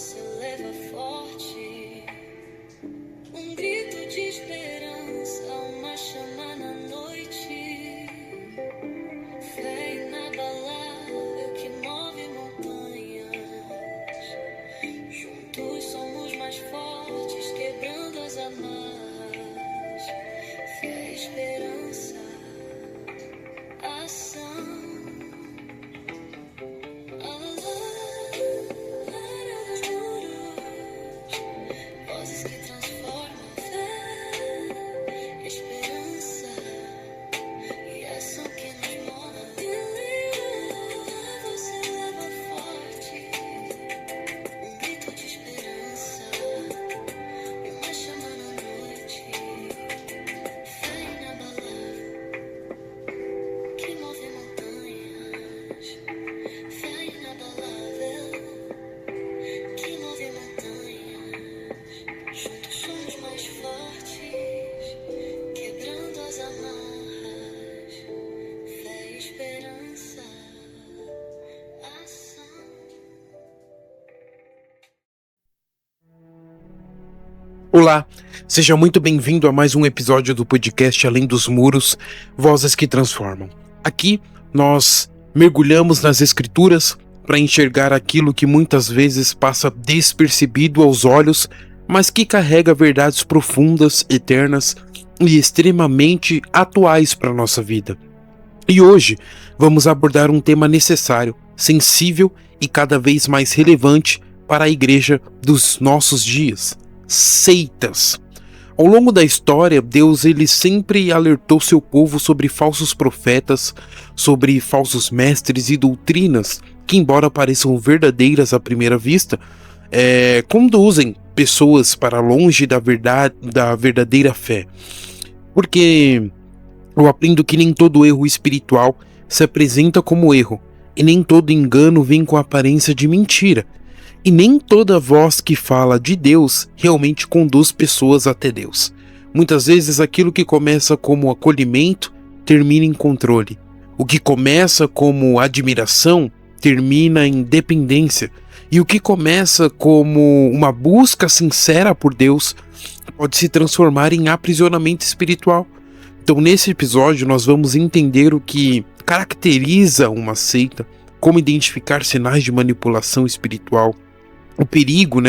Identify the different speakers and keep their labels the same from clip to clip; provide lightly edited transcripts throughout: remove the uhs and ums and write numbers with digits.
Speaker 1: se eleva forte, um grito de esperança, uma chama na noite, fé inabalável que move montanhas. Juntos somos mais fortes, quebrando as amarras, fé, esperança, ação. Vozes que transformam fé, esperança e ação que nos move. Você leva forte, um grito de esperança, uma chama na noite, fé inabalável que move montanhas, fé inabalável que move montanhas. Juntos somos mais fortes, quebrando as amarras, fé, esperança, ação.
Speaker 2: Olá, seja muito bem-vindo a mais um episódio do podcast Além dos Muros, Vozes que Transformam. Aqui nós mergulhamos nas escrituras para enxergar aquilo que muitas vezes passa despercebido aos olhos, mas que carrega verdades profundas, eternas e extremamente atuais para a nossa vida. E hoje vamos abordar um tema necessário, sensível e cada vez mais relevante para a igreja dos nossos dias: seitas. Ao longo da história, Deus ele sempre alertou seu povo sobre falsos profetas, sobre falsos mestres e doutrinas que, embora pareçam verdadeiras à primeira vista, conduzem pessoas para longe da verdade, da verdadeira fé. Porque eu aprendo que nem todo erro espiritual se apresenta como erro, e nem todo engano vem com a aparência de mentira, e nem toda voz que fala de Deus realmente conduz pessoas até Deus. Muitas vezes aquilo que começa como acolhimento termina em controle. O que começa como admiração termina em dependência. E o que começa como uma busca sincera por Deus pode se transformar em aprisionamento espiritual. Então, nesse episódio, nós vamos entender o que caracteriza uma seita, como identificar sinais de manipulação espiritual, o perigo,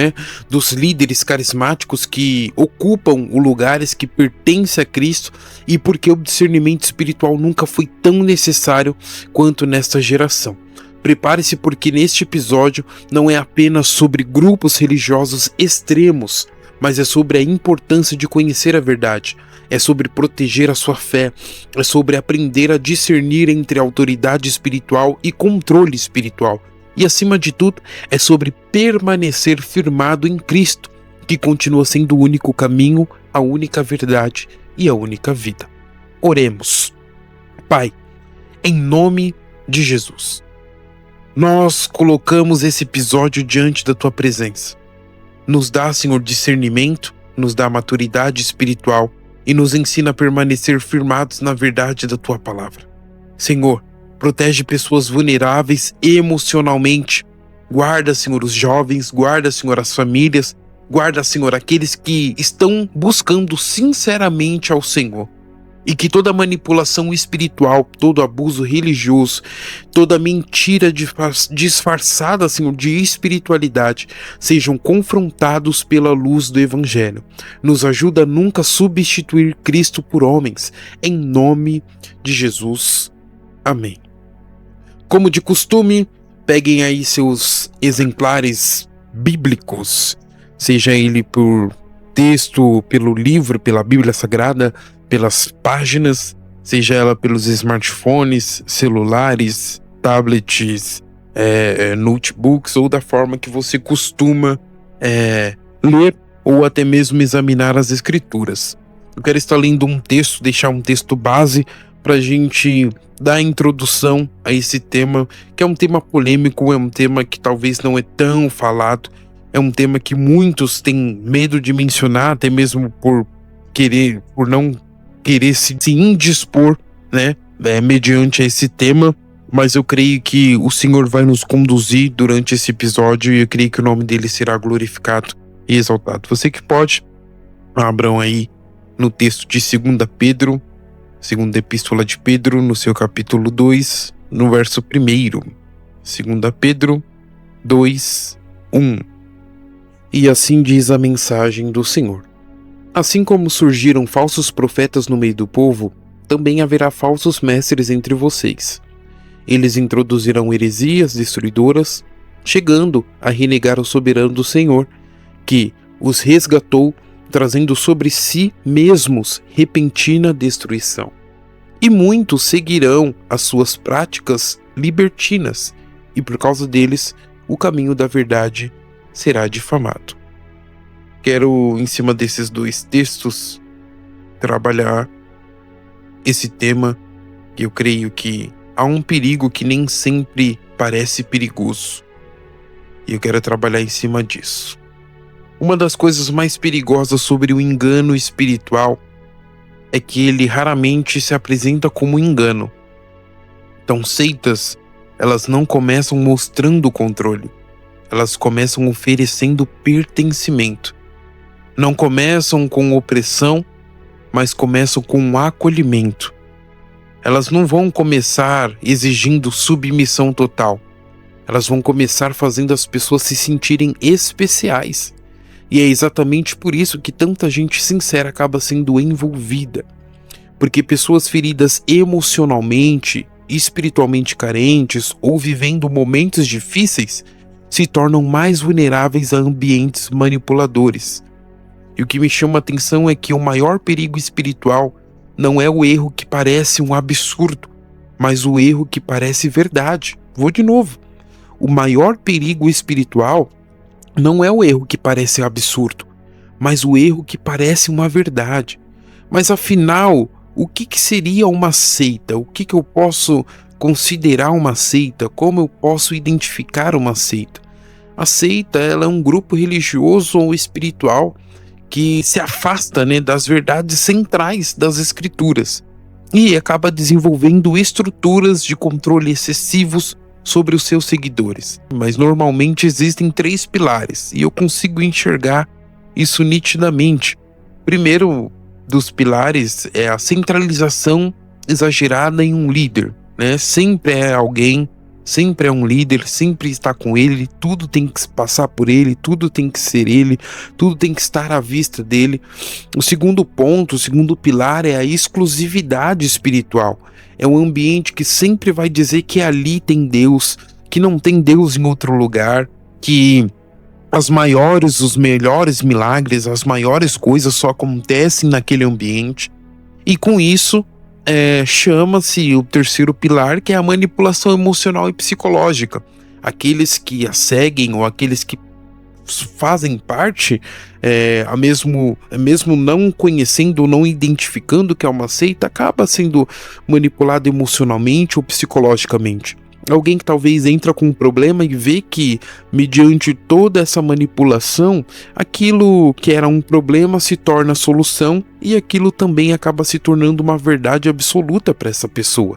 Speaker 2: dos líderes carismáticos que ocupam os lugares que pertencem a Cristo e porque o discernimento espiritual nunca foi tão necessário quanto nesta geração. Prepare-se, porque neste episódio não é apenas sobre grupos religiosos extremos, mas é sobre a importância de conhecer a verdade, é sobre proteger a sua fé, é sobre aprender a discernir entre autoridade espiritual e controle espiritual. E acima de tudo, é sobre permanecer firmado em Cristo, que continua sendo o único caminho, a única verdade e a única vida. Oremos. Pai, em nome de Jesus, nós colocamos esse episódio diante da Tua presença. Nos dá, Senhor, discernimento, nos dá maturidade espiritual e nos ensina a permanecer firmados na verdade da Tua palavra. Senhor, protege pessoas vulneráveis emocionalmente. Guarda, Senhor, os jovens, guarda, Senhor, as famílias, guarda, Senhor, aqueles que estão buscando sinceramente ao Senhor. E que toda manipulação espiritual, todo abuso religioso, toda mentira disfarçada, Senhor, de espiritualidade, sejam confrontados pela luz do Evangelho. Nos ajuda a nunca substituir Cristo por homens. Em nome de Jesus. Amém. Como de costume, peguem aí seus exemplares bíblicos, seja ele por texto, pelo livro, pela Bíblia Sagrada, pelas páginas, seja ela pelos smartphones, celulares, tablets, notebooks, ou da forma que você costuma ler ou até mesmo examinar as escrituras. Eu quero estar lendo um texto, deixar um texto base para a gente dar introdução a esse tema, que é um tema polêmico, é um tema que talvez não é tão falado, é um tema que muitos têm medo de mencionar, até mesmo por não querer se indispor, mediante esse tema, mas eu creio que o Senhor vai nos conduzir durante esse episódio e eu creio que o nome dele será glorificado e exaltado. Você que pode, abram aí no texto de 2 Pedro, segunda epístola de Pedro, no seu capítulo 2, no verso 1. 2 Pedro 2, 1. E assim diz a mensagem do Senhor. Assim como surgiram falsos profetas no meio do povo, também haverá falsos mestres entre vocês. Eles introduzirão heresias destruidoras, chegando a renegar o soberano do Senhor, que os resgatou, trazendo sobre si mesmos repentina destruição. E muitos seguirão as suas práticas libertinas, e por causa deles, o caminho da verdade será difamado. Quero, em cima desses dois textos, trabalhar esse tema, que eu creio que há um perigo que nem sempre parece perigoso. E eu quero trabalhar em cima disso. Uma das coisas mais perigosas sobre o engano espiritual é que ele raramente se apresenta como engano. Então, seitas, elas não começam mostrando controle. Elas começam oferecendo pertencimento. Não começam com opressão, mas começam com acolhimento. Elas não vão começar exigindo submissão total. Elas vão começar fazendo as pessoas se sentirem especiais. E é exatamente por isso que tanta gente sincera acaba sendo envolvida. Porque pessoas feridas emocionalmente, espiritualmente carentes ou vivendo momentos difíceis se tornam mais vulneráveis a ambientes manipuladores. E o que me chama a atenção é que o maior perigo espiritual não é o erro que parece um absurdo, mas o erro que parece verdade. Vou de novo. O maior perigo espiritual não é o erro que parece absurdo, mas o erro que parece uma verdade. Mas afinal, o que seria uma seita? O que eu posso considerar uma seita? Como eu posso identificar uma seita? A seita, ela é um grupo religioso ou espiritual que se afasta, das verdades centrais das escrituras e acaba desenvolvendo estruturas de controle excessivos sobre os seus seguidores. Mas normalmente existem 3 pilares e eu consigo enxergar isso nitidamente. Primeiro dos pilares é a centralização exagerada em um líder, Sempre é alguém, sempre é um líder, sempre está com ele, tudo tem que passar por ele, tudo tem que ser ele, tudo tem que estar à vista dele. O segundo ponto, o segundo pilar é a exclusividade espiritual. É um ambiente que sempre vai dizer que ali tem Deus, que não tem Deus em outro lugar, que os melhores milagres, as maiores coisas só acontecem naquele ambiente. E com isso, chama-se o terceiro pilar, que é a manipulação emocional e psicológica. Aqueles que a seguem ou aqueles que fazem parte, mesmo não conhecendo ou não identificando que é uma seita, acaba sendo manipulado emocionalmente ou psicologicamente. Alguém que talvez entra com um problema e vê que, mediante toda essa manipulação, aquilo que era um problema se torna solução e aquilo também acaba se tornando uma verdade absoluta para essa pessoa.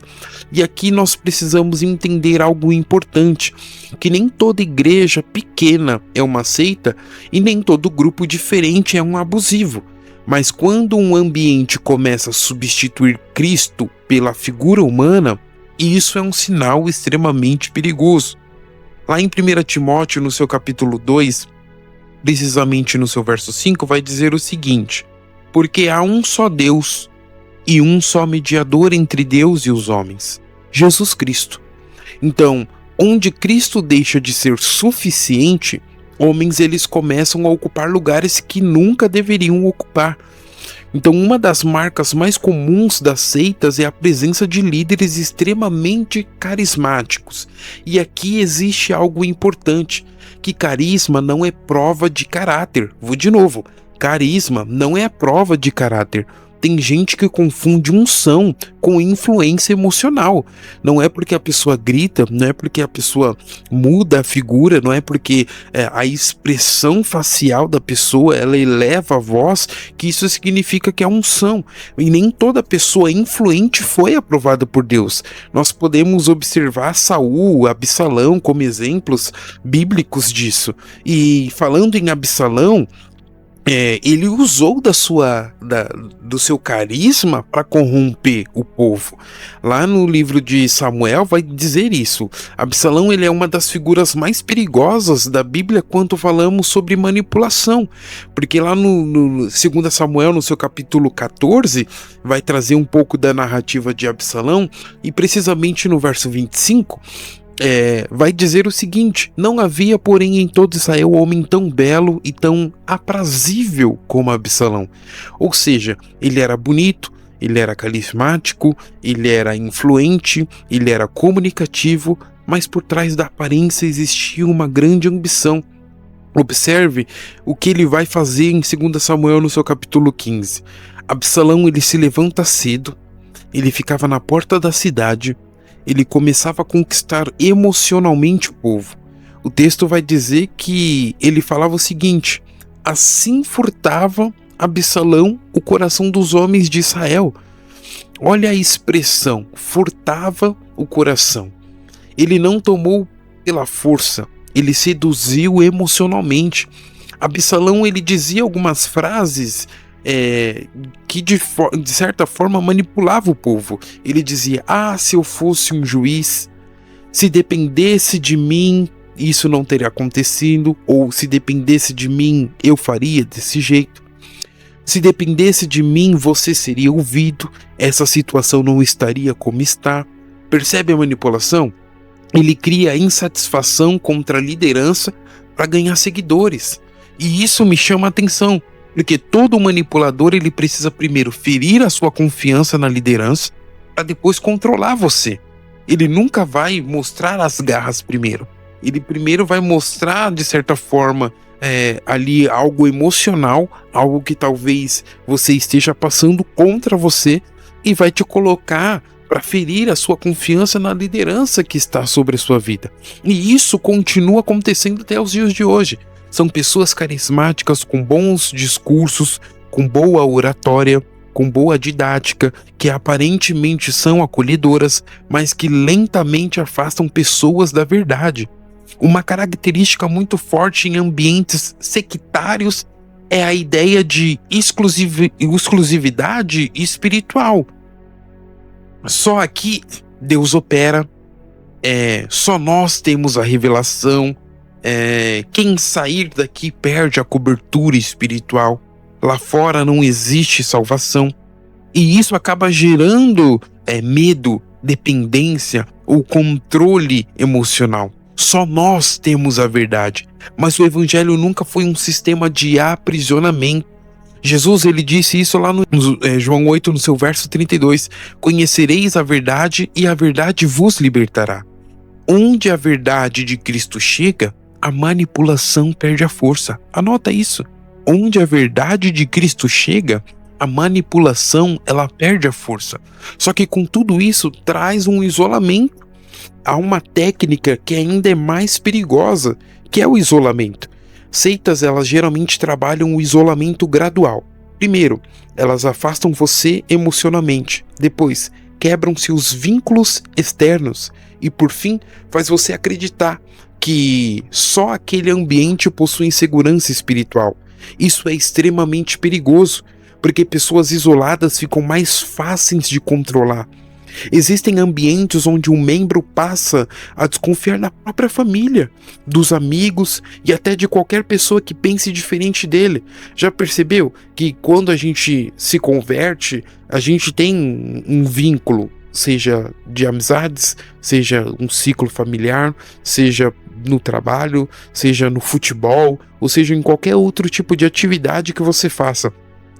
Speaker 2: E aqui nós precisamos entender algo importante, que nem toda igreja pequena é uma seita e nem todo grupo diferente é um abusivo. Mas quando um ambiente começa a substituir Cristo pela figura humana, isso é um sinal extremamente perigoso. Lá em 1 Timóteo, no seu capítulo 2, precisamente no seu verso 5, vai dizer o seguinte: porque há um só Deus e um só mediador entre Deus e os homens, Jesus Cristo. Então, onde Cristo deixa de ser suficiente, homens eles começam a ocupar lugares que nunca deveriam ocupar. Então, uma das marcas mais comuns das seitas é a presença de líderes extremamente carismáticos. E aqui existe algo importante, que carisma não é prova de caráter. Vou de novo, carisma não é prova de caráter. tem gente que confunde unção com influência emocional. Não é porque a pessoa grita, não é porque a pessoa muda a figura, não é porque a expressão facial da pessoa ela eleva a voz, que isso significa que é unção. E nem toda pessoa influente foi aprovada por Deus. Nós podemos observar Saul, Absalão como exemplos bíblicos disso. E falando em Absalão, ele usou do seu carisma para corromper o povo. Lá no livro de Samuel vai dizer isso. Absalão ele é uma das figuras mais perigosas da Bíblia quando falamos sobre manipulação. Porque lá no 2 Samuel, no seu capítulo 14, vai trazer um pouco da narrativa de Absalão. E precisamente no verso 25... vai dizer o seguinte: não havia, porém, em todo Israel homem tão belo e tão aprazível como Absalão. Ou seja, ele era bonito, ele era carismático, ele era influente, ele era comunicativo, mas por trás da aparência existia uma grande ambição. Observe o que ele vai fazer em 2 Samuel no seu capítulo 15. Absalão ele se levanta cedo, ele ficava na porta da cidade, ele começava a conquistar emocionalmente o povo. O texto vai dizer que ele falava o seguinte: assim furtava Absalão o coração dos homens de Israel. Olha a expressão, furtava o coração. Ele não tomou pela força, ele seduziu emocionalmente. Absalão ele dizia algumas frases que de certa forma manipulava o povo. Ele dizia: se eu fosse um juiz, se dependesse de mim, isso não teria acontecido, ou se dependesse de mim, eu faria desse jeito. Se dependesse de mim, você seria ouvido, essa situação não estaria como está. Percebe a manipulação? Ele cria insatisfação contra a liderança para ganhar seguidores. E isso me chama a atenção. Porque todo manipulador ele precisa primeiro ferir a sua confiança na liderança para depois controlar você. Ele nunca vai mostrar as garras primeiro. Ele primeiro vai mostrar, de certa forma, ali algo emocional, algo que talvez você esteja passando contra você e vai te colocar para ferir a sua confiança na liderança que está sobre a sua vida. E isso continua acontecendo até os dias de hoje. São pessoas carismáticas com bons discursos, com boa oratória, com boa didática, que aparentemente são acolhedoras, mas que lentamente afastam pessoas da verdade. Uma característica muito forte em ambientes sectários é a ideia de exclusividade espiritual. Só aqui Deus opera, só nós temos a revelação. Quem sair daqui perde a cobertura espiritual. Lá fora não existe salvação. E isso acaba gerando medo, dependência ou controle emocional. Só nós temos a verdade. Mas o evangelho nunca foi um sistema de aprisionamento. Jesus ele disse isso lá no João 8, no seu verso 32. Conhecereis a verdade e a verdade vos libertará. Onde a verdade de Cristo chega, a manipulação perde a força. Anota isso. Onde a verdade de Cristo chega, a manipulação ela perde a força. Só que com tudo isso traz um isolamento. Há uma técnica que ainda é mais perigosa, que é o isolamento. Seitas elas geralmente trabalham o isolamento gradual. Primeiro, elas afastam você emocionalmente. Depois, quebram-se os vínculos externos. E por fim, faz você acreditar que só aquele ambiente possui segurança espiritual. Isso é extremamente perigoso, porque pessoas isoladas ficam mais fáceis de controlar. Existem ambientes onde um membro passa a desconfiar da própria família, dos amigos e até de qualquer pessoa que pense diferente dele. Já percebeu que quando a gente se converte, a gente tem um vínculo, seja de amizades, seja um ciclo familiar, seja no trabalho, seja no futebol, ou seja em qualquer outro tipo de atividade que você faça.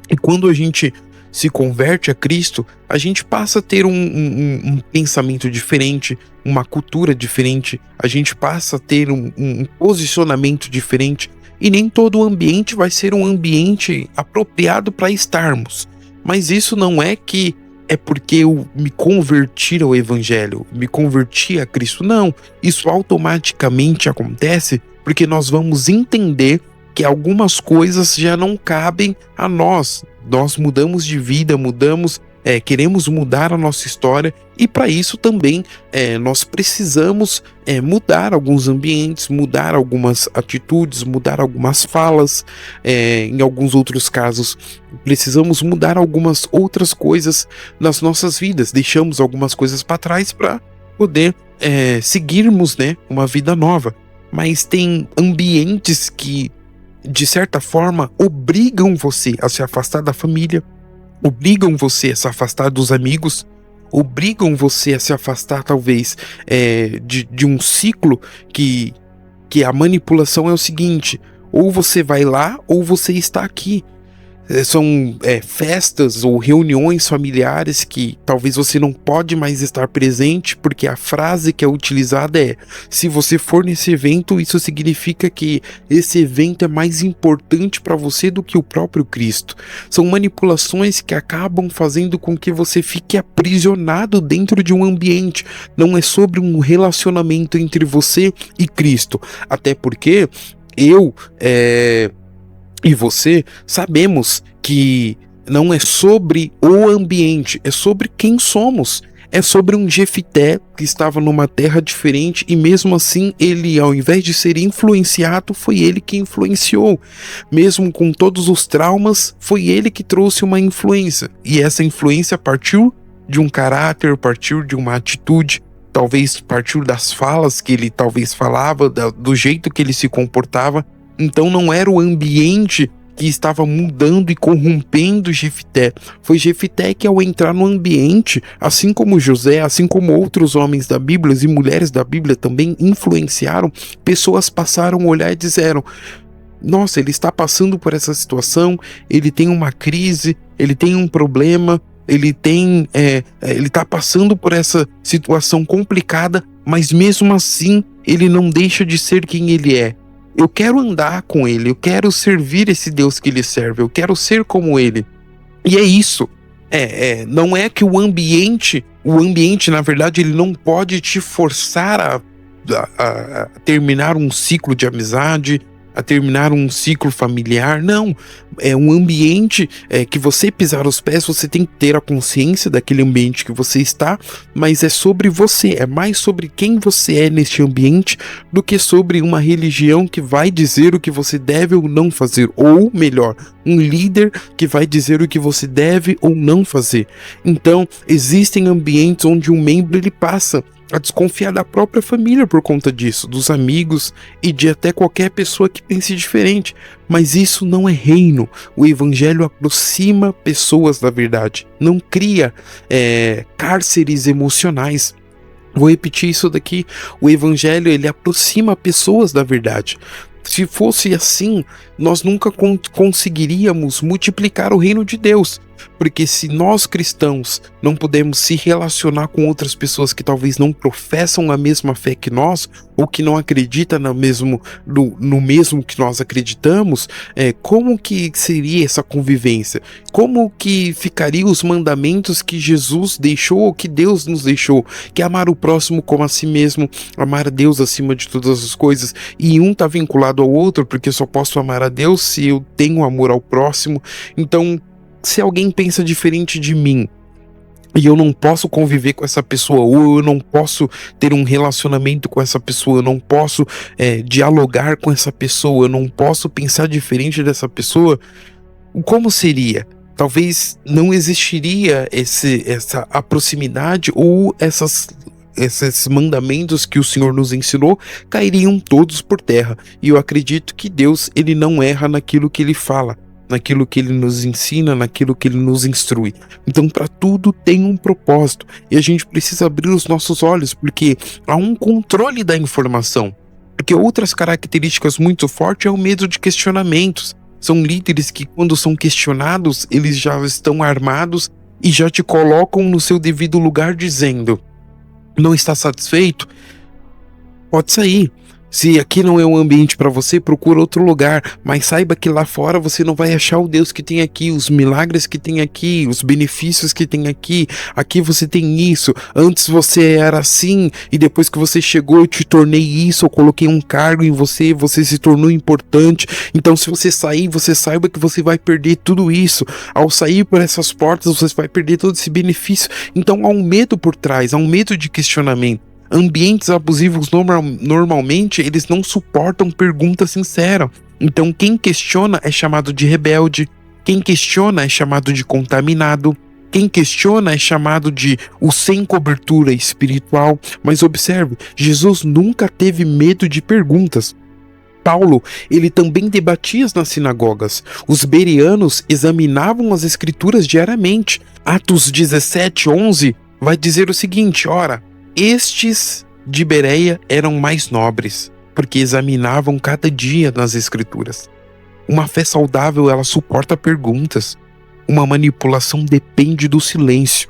Speaker 2: E quando a gente se converte a Cristo, a gente passa a ter um pensamento diferente, uma cultura diferente, a gente passa a ter um posicionamento diferente, e nem todo o ambiente vai ser um ambiente apropriado para estarmos. Mas isso não é que é porque eu me converti ao Evangelho, me converti a Cristo. Não, isso automaticamente acontece porque nós vamos entender que algumas coisas já não cabem a nós. Nós mudamos de vida, queremos mudar a nossa história, e para isso também nós precisamos mudar alguns ambientes, mudar algumas atitudes, mudar algumas falas, em alguns outros casos precisamos mudar algumas outras coisas nas nossas vidas, deixamos algumas coisas para trás para poder seguirmos, né, uma vida nova. Mas tem ambientes que, de certa forma, obrigam você a se afastar da família, obrigam você a se afastar dos amigos, obrigam você a se afastar, talvez, de um ciclo que a manipulação é o seguinte: ou você vai lá, ou você está aqui. São festas ou reuniões familiares que talvez você não pode mais estar presente, porque a frase que é utilizada é: se você for nesse evento, isso significa que esse evento é mais importante para você do que o próprio Cristo. São manipulações que acabam fazendo com que você fique aprisionado dentro de um ambiente. Não é sobre um relacionamento entre você e Cristo, até porque eu e você sabemos que não é sobre o ambiente, é sobre quem somos. É sobre um Jefité que estava numa terra diferente e mesmo assim ele, ao invés de ser influenciado, foi ele que influenciou. Mesmo com todos os traumas, foi ele que trouxe uma influência. E essa influência partiu de um caráter, partiu de uma atitude, talvez partiu das falas que ele talvez falava, do jeito que ele se comportava. Então não era o ambiente que estava mudando e corrompendo Jefité. Foi Jefité que, ao entrar no ambiente, assim como José, assim como outros homens da Bíblia e mulheres da Bíblia também influenciaram, pessoas passaram a olhar e disseram: nossa, ele está passando por essa situação, ele tem uma crise, ele tem um problema, ele está passando por essa situação complicada, mas mesmo assim ele não deixa de ser quem ele é. Eu quero andar com ele, eu quero servir esse Deus que ele serve, eu quero ser como ele. E é isso. Não é que o ambiente, na verdade, ele não pode te forçar a terminar um ciclo de amizade, a terminar um ciclo familiar. Não, é um ambiente que você pisar os pés, você tem que ter a consciência daquele ambiente que você está, mas é sobre você, é mais sobre quem você é neste ambiente do que sobre uma religião que vai dizer o que você deve ou não fazer, ou melhor, um líder que vai dizer o que você deve ou não fazer. Então, existem ambientes onde um membro ele passa a desconfiar da própria família por conta disso, dos amigos e de até qualquer pessoa que pense diferente. Mas isso não é reino. O evangelho aproxima pessoas da verdade, não cria cárceres emocionais. Vou repetir isso daqui: o evangelho ele aproxima pessoas da verdade. Se fosse assim, nós nunca conseguiríamos multiplicar o reino de Deus. Porque se nós cristãos não podemos se relacionar com outras pessoas que talvez não professam a mesma fé que nós, ou que não acreditam no mesmo que nós acreditamos, como que seria essa convivência? Como que ficariam os mandamentos que Jesus deixou, ou que Deus nos deixou? Que é amar o próximo como a si mesmo, amar a Deus acima de todas as coisas, e um está vinculado ao outro, porque eu só posso amar a Deus se eu tenho amor ao próximo. Então, se alguém pensa diferente de mim e eu não posso conviver com essa pessoa, ou eu não posso ter um relacionamento com essa pessoa, eu não posso dialogar com essa pessoa, eu não posso pensar diferente dessa pessoa, como seria? Talvez não existiria essa proximidade, ou esses mandamentos que o Senhor nos ensinou cairiam todos por terra. E eu acredito que Deus ele não erra naquilo que ele fala, naquilo que ele nos ensina, naquilo que ele nos instrui. Então, para tudo tem um propósito, e a gente precisa abrir os nossos olhos, porque há um controle da informação. Porque outras características muito fortes é o medo de questionamentos. São líderes que, quando são questionados, eles já estão armados e já te colocam no seu devido lugar, dizendo: não está satisfeito? Pode sair. Se aqui não é um ambiente para você, procura outro lugar, mas saiba que lá fora você não vai achar o Deus que tem aqui, os milagres que tem aqui, os benefícios que tem aqui. Aqui você tem isso. Antes você era assim e depois que você chegou eu te tornei isso, eu coloquei um cargo em você, você se tornou importante. Então se você sair, você saiba que você vai perder tudo isso. Ao sair por essas portas, você vai perder todo esse benefício. Então há um medo por trás, há um medo de questionamento. Ambientes abusivos normalmente eles não suportam pergunta sincera. Então quem questiona é chamado de rebelde, quem questiona é chamado de contaminado, quem questiona é chamado de o sem cobertura espiritual. Mas observe, Jesus nunca teve medo de perguntas. Paulo, ele também debatia nas sinagogas. Os bereanos examinavam as escrituras diariamente. Atos 17:11 vai dizer o seguinte: ora, estes de Bereia eram mais nobres, porque examinavam cada dia nas escrituras. Uma fé saudável, ela suporta perguntas. Uma manipulação depende do silêncio.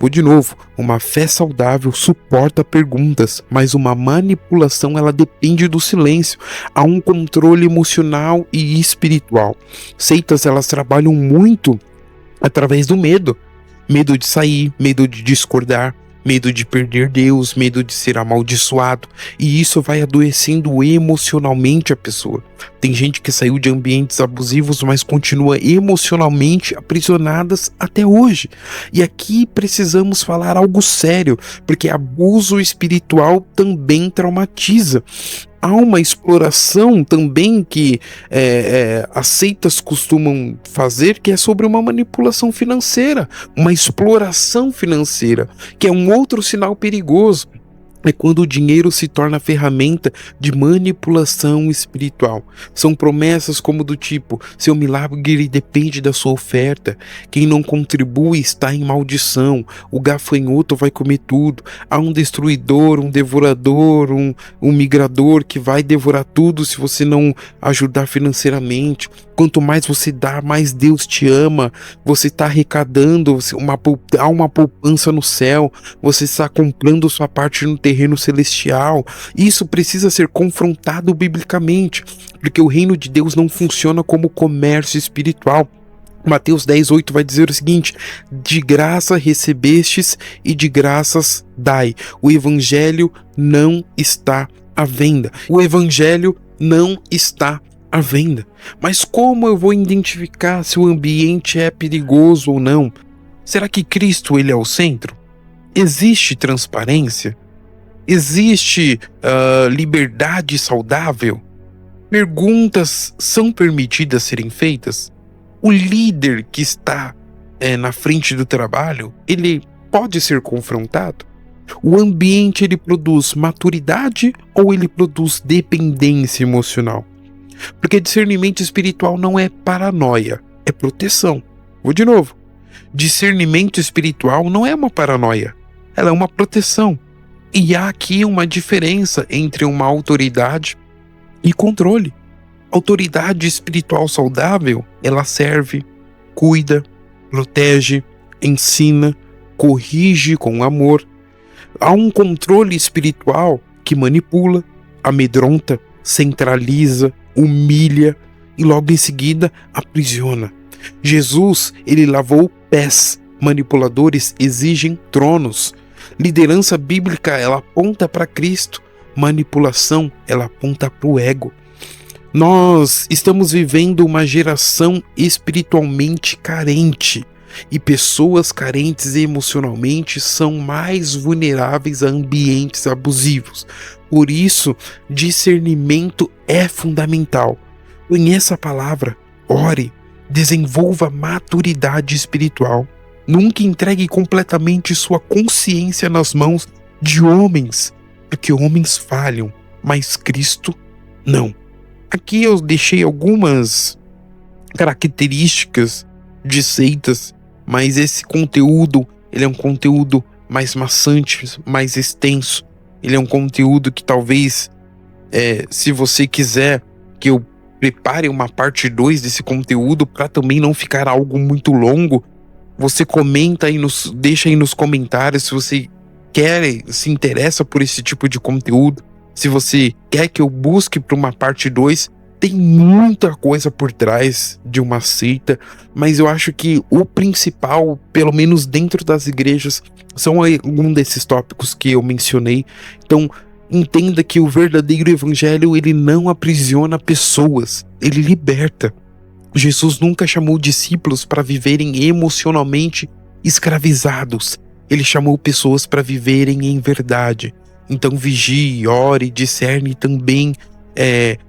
Speaker 2: Vou de novo, uma fé saudável suporta perguntas, mas uma manipulação, ela depende do silêncio. Há um controle emocional e espiritual. Seitas, elas trabalham muito através do medo. Medo de sair, medo de discordar, medo de perder Deus, medo de ser amaldiçoado, e isso vai adoecendo emocionalmente a pessoa. Tem gente que saiu de ambientes abusivos, mas continua emocionalmente aprisionadas até hoje. E aqui precisamos falar algo sério, porque abuso espiritual também traumatiza. Há uma exploração também que as seitas costumam fazer, que é sobre uma manipulação financeira, uma exploração financeira, que é um outro sinal perigoso. É quando o dinheiro se torna ferramenta de manipulação espiritual. São promessas como do tipo: seu milagre depende da sua oferta, quem não contribui está em maldição, o gafanhoto vai comer tudo, há um destruidor, um devorador, um migrador que vai devorar tudo se você não ajudar financeiramente. Quanto mais você dá, mais Deus te ama, você está arrecadando, há uma poupança no céu, você está comprando sua parte no terreno celestial. Isso precisa ser confrontado biblicamente, porque o reino de Deus não funciona como comércio espiritual. Mateus 10:8 vai dizer o seguinte: de graça recebestes e de graças dai. O evangelho não está à venda. O evangelho não está à venda. Mas como eu vou identificar se o ambiente é perigoso ou não? Será que Cristo ele é o centro? Existe transparência? Existe liberdade saudável? Perguntas são permitidas serem feitas? O líder que está na frente do trabalho, ele pode ser confrontado? O ambiente ele produz maturidade ou ele produz dependência emocional? Porque discernimento espiritual não é paranoia, é proteção. Vou de novo. Discernimento espiritual não é uma paranoia, ela é uma proteção. E há aqui uma diferença entre uma autoridade e controle. Autoridade espiritual saudável, ela serve, cuida, protege, ensina, corrige com amor. Há um controle espiritual que manipula, amedronta, centraliza, humilha e logo em seguida aprisiona. Jesus, ele lavou pés. Manipuladores exigem tronos. Liderança bíblica, ela aponta para Cristo. Manipulação, ela aponta para o ego. Nós estamos vivendo uma geração espiritualmente carente. E pessoas carentes emocionalmente são mais vulneráveis a ambientes abusivos. Por isso, discernimento é fundamental. Conheça a palavra, ore, desenvolva maturidade espiritual. Nunca entregue completamente sua consciência nas mãos de homens, porque homens falham, mas Cristo não. Aqui eu deixei algumas características de seitas, mas esse conteúdo, ele é um conteúdo mais maçante, mais extenso. Ele é um conteúdo que talvez, se você quiser que eu prepare uma parte 2 desse conteúdo para também não ficar algo muito longo, você comenta aí, deixa aí nos comentários se você quer, se interessa por esse tipo de conteúdo. se você quer que eu busque para uma parte 2, tem muita coisa por trás de uma seita, mas eu acho que o principal, pelo menos dentro das igrejas, são algum desses tópicos que eu mencionei. Então, entenda que o verdadeiro evangelho, ele não aprisiona pessoas, ele liberta. Jesus nunca chamou discípulos para viverem emocionalmente escravizados. Ele chamou pessoas para viverem em verdade. Então vigie, ore, discerne também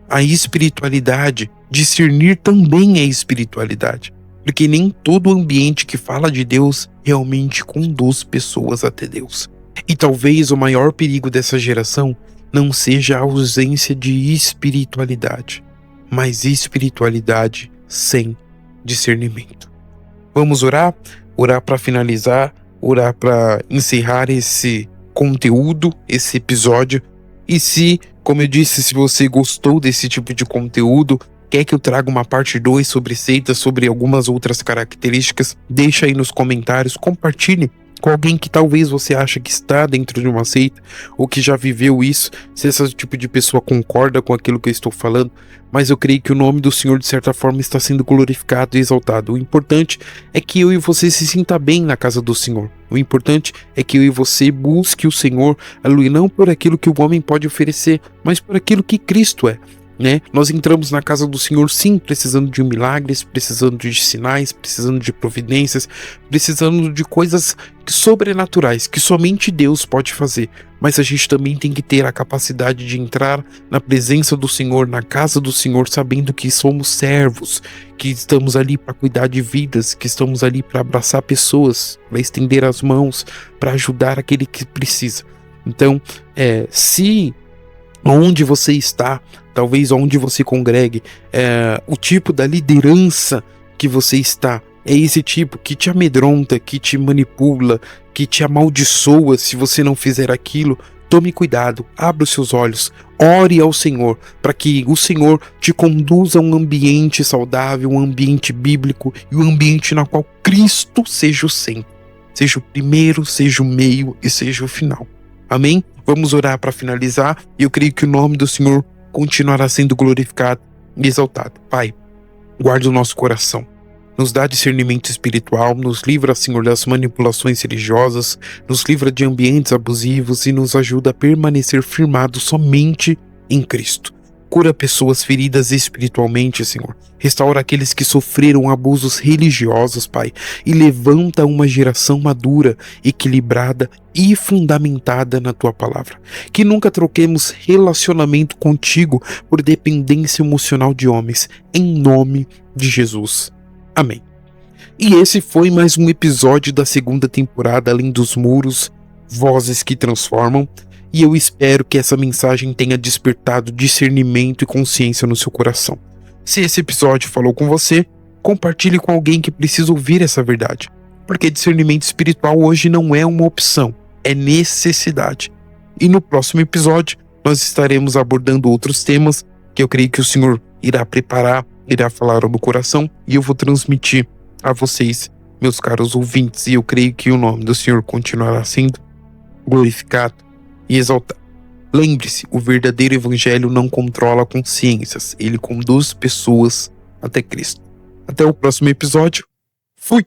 Speaker 2: a espiritualidade. Discernir também é espiritualidade. Porque nem todo ambiente que fala de Deus realmente conduz pessoas até Deus. E talvez o maior perigo dessa geração não seja a ausência de espiritualidade, mas espiritualidade sem discernimento. Vamos orar? Orar para finalizar, orar para encerrar esse conteúdo, esse episódio. E se, como eu disse, se você gostou desse tipo de conteúdo, quer que eu traga uma parte 2 sobre seitas, sobre algumas outras características, deixa aí nos comentários, compartilhe com alguém que talvez você acha que está dentro de uma seita ou que já viveu isso, se esse tipo de pessoa concorda com aquilo que eu estou falando. Mas eu creio que o nome do Senhor de certa forma está sendo glorificado e exaltado. O importante é que eu e você se sinta bem na casa do Senhor. O importante é que eu e você busque o Senhor, aleluia, não por aquilo que o homem pode oferecer, mas por aquilo que Cristo é. Nós entramos na casa do Senhor, sim, precisando de milagres, precisando de sinais, precisando de providências, precisando de coisas sobrenaturais que somente Deus pode fazer. Mas a gente também tem que ter a capacidade de entrar na presença do Senhor, na casa do Senhor, sabendo que somos servos, que estamos ali para cuidar de vidas, que estamos ali para abraçar pessoas, para estender as mãos, para ajudar aquele que precisa. Então, se onde você está, talvez onde você congregue, o tipo da liderança que você está, é esse tipo que te amedronta, que te manipula, que te amaldiçoa se você não fizer aquilo, tome cuidado, abra os seus olhos, ore ao Senhor, para que o Senhor te conduza a um ambiente saudável, um ambiente bíblico e um ambiente na qual Cristo seja o centro, seja o primeiro, seja o meio e seja o final. Amém? Vamos orar para finalizar e eu creio que o nome do Senhor continuará sendo glorificado e exaltado. Pai, guarda o nosso coração, nos dá discernimento espiritual, nos livra, Senhor, das manipulações religiosas, nos livra de ambientes abusivos e nos ajuda a permanecer firmados somente em Cristo. Cura pessoas feridas espiritualmente, Senhor. Restaura aqueles que sofreram abusos religiosos, Pai. E levanta uma geração madura, equilibrada e fundamentada na Tua palavra. Que nunca troquemos relacionamento contigo por dependência emocional de homens. Em nome de Jesus. Amém. E esse foi mais um episódio da segunda temporada Além dos Muros, Vozes que Transformam. E eu espero que essa mensagem tenha despertado discernimento e consciência no seu coração. Se esse episódio falou com você, compartilhe com alguém que precisa ouvir essa verdade. Porque discernimento espiritual hoje não é uma opção, é necessidade. E no próximo episódio, nós estaremos abordando outros temas que eu creio que o Senhor irá preparar, irá falar no coração e eu vou transmitir a vocês, meus caros ouvintes. E eu creio que o nome do Senhor continuará sendo glorificado e exaltar. Lembre-se, o verdadeiro evangelho não controla consciências, ele conduz pessoas até Cristo. Até o próximo episódio. Fui!